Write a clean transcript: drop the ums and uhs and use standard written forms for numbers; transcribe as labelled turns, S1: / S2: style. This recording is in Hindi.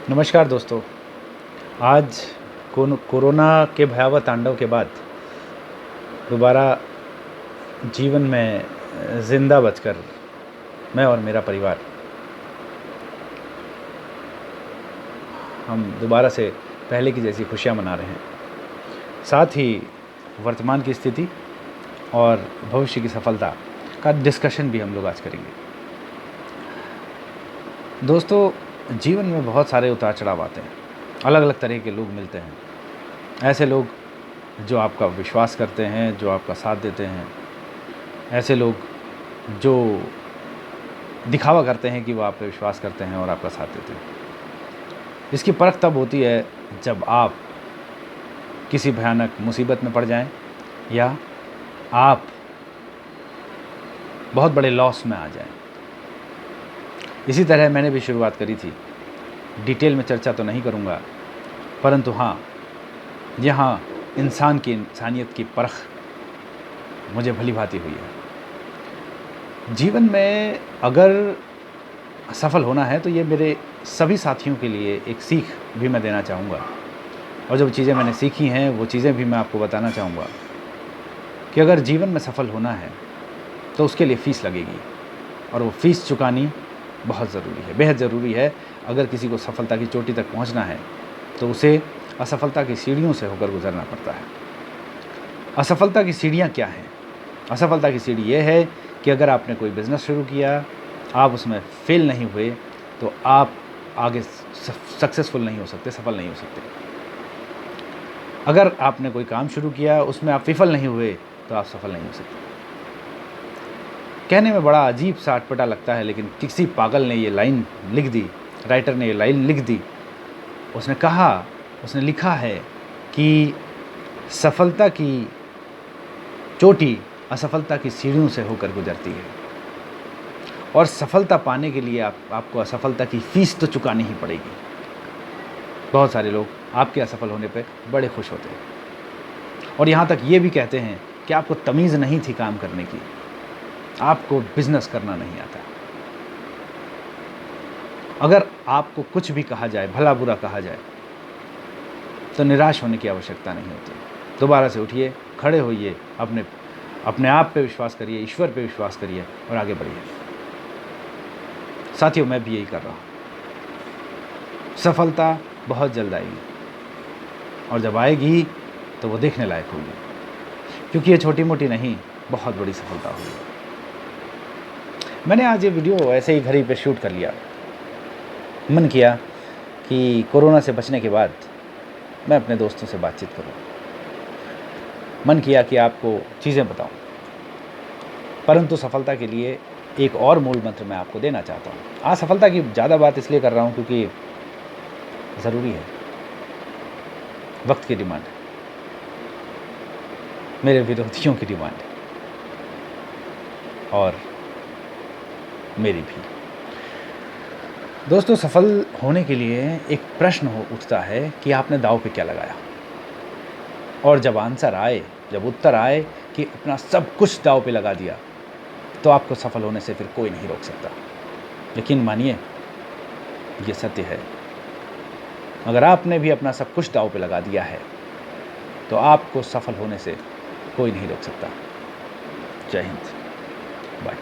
S1: नमस्कार दोस्तों। आज कोरोना के भयावह तांडव के बाद दोबारा जीवन में ज़िंदा बचकर मैं और मेरा परिवार हम दोबारा से पहले की जैसी खुशियाँ मना रहे हैं। साथ ही वर्तमान की स्थिति और भविष्य की सफलता का डिस्कशन भी हम लोग आज करेंगे। दोस्तों, जीवन में बहुत सारे उतार चढ़ाव आते हैं, अलग अलग तरह के लोग मिलते हैं। ऐसे लोग जो आपका विश्वास करते हैं, जो आपका साथ देते हैं, ऐसे लोग जो दिखावा करते हैं कि वो आप पे विश्वास करते हैं और आपका साथ देते हैं। इसकी परख तब होती है जब आप किसी भयानक मुसीबत में पड़ जाएं या आप बहुत बड़े लॉस में आ जाएं। इसी तरह मैंने भी शुरुआत करी थी। डिटेल में चर्चा तो नहीं करूँगा, परंतु हाँ, यहाँ इंसान की इंसानियत की परख मुझे भली भांति हुई है। जीवन में अगर सफल होना है तो ये मेरे सभी साथियों के लिए एक सीख भी मैं देना चाहूँगा। और जो चीज़ें मैंने सीखी हैं वो चीज़ें भी मैं आपको बताना चाहूँगा कि अगर जीवन में सफल होना है तो उसके लिए फ़ीस लगेगी, और वो फ़ीस चुकानी बहुत ज़रूरी है, बेहद ज़रूरी है। अगर किसी को सफलता की चोटी तक पहुंचना है तो उसे असफलता की सीढ़ियों से होकर गुजरना पड़ता है। असफलता की सीढ़ियां क्या हैं? असफलता की सीढ़ी ये है कि अगर आपने कोई बिज़नेस शुरू किया, आप उसमें फेल नहीं हुए तो आप आगे सक्सेसफुल नहीं हो सकते, सफल नहीं हो सकते। अगर आपने कोई काम शुरू किया, उसमें आप विफल नहीं हुए तो आप सफल नहीं हो सकते। कहने में बड़ा अजीब सा अटपटा लगता है, लेकिन किसी पागल ने ये लाइन लिख दी, राइटर ने ये लाइन लिख दी। उसने लिखा है कि सफलता की चोटी असफलता की सीढ़ियों से होकर गुजरती है, और सफलता पाने के लिए आपको असफलता की फ़ीस तो चुकानी ही पड़ेगी। बहुत सारे लोग आपके असफल होने पे बड़े खुश होते हैं, और यहाँ तक ये भी कहते हैं कि आपको तमीज़ नहीं थी काम करने की, आपको बिजनेस करना नहीं आता। अगर आपको कुछ भी कहा जाए, भला बुरा कहा जाए, तो निराश होने की आवश्यकता नहीं होती। दोबारा से उठिए, खड़े होइए, अपने आप पे विश्वास करिए, ईश्वर पे विश्वास करिए और आगे बढ़िए। साथियों, मैं भी यही कर रहा हूँ। सफलता बहुत जल्द आएगी, और जब आएगी तो वो देखने लायक होगी, क्योंकि ये छोटी मोटी नहीं, बहुत बड़ी सफलता होगी। मैंने आज ये वीडियो ऐसे ही घर ही पे शूट कर लिया। मन किया कि कोरोना से बचने के बाद मैं अपने दोस्तों से बातचीत करूं। मन किया कि आपको चीज़ें बताऊं, परंतु सफलता के लिए एक और मूल मंत्र मैं आपको देना चाहता हूं। आज सफलता की ज़्यादा बात इसलिए कर रहा हूं क्योंकि ज़रूरी है। वक्त की डिमांड है, मेरे विरोधियों की डिमांड है, और मेरी भी। दोस्तों, सफल होने के लिए एक प्रश्न उठता है कि आपने दांव पे क्या लगाया, और जब उत्तर आए कि अपना सब कुछ दांव पे लगा दिया, तो आपको सफल होने से फिर कोई नहीं रोक सकता। यकीन मानिए, ये सत्य है। अगर आपने भी अपना सब कुछ दांव पे लगा दिया है तो आपको सफल होने से कोई नहीं रोक सकता। जय हिंद, बाय।